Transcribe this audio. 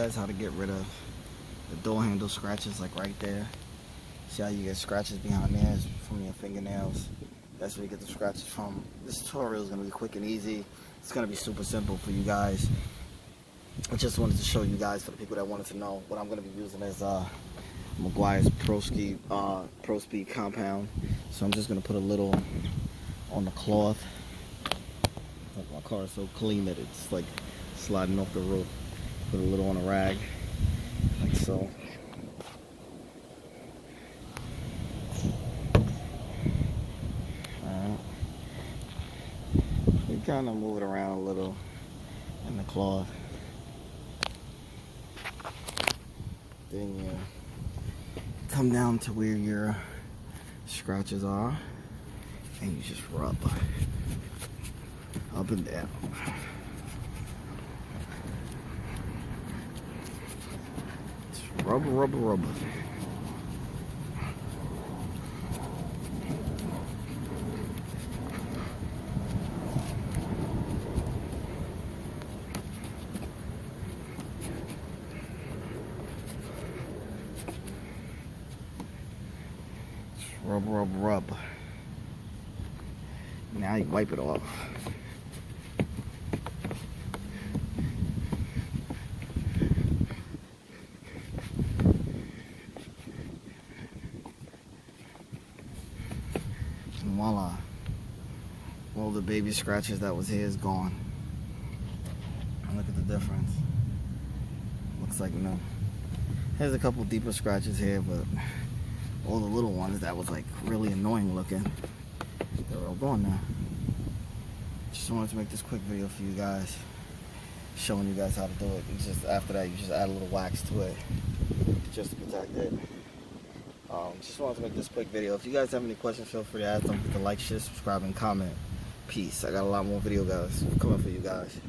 guys how to get rid of the door handle scratches, like right there. See how you get scratches behind there from your fingernails? That's where you get the scratches from. This tutorial is going to be quick and easy. It's going to be super simple for you guys. I just wanted to show you guys, for the people that wanted to know, what I'm going to be using is Meguiar's Pro Speed compound. So I'm just going to put a little on the cloth. Like my car is so clean that it's like sliding off the roof. Put a little on a rag, like so. Alright. You kind of move it around a little in the cloth. Then you come down to where your scratches are, and you just rub up and down. Just rubber. Rub, rub. Now you wipe it off. And voila. All the baby scratches that was here is gone. And look at the difference. Looks like no. There's a couple deeper scratches here, but all the little ones that was like really annoying looking, they're all gone now. Just wanted to make this quick video for you guys, showing you guys how to do it. And just after that, you just add a little wax to it just to protect it. Just wanted to make this quick video. If you guys have any questions, feel free to ask them. Hit the like, share, subscribe, and comment. Peace. I got a lot more video guys coming for you guys.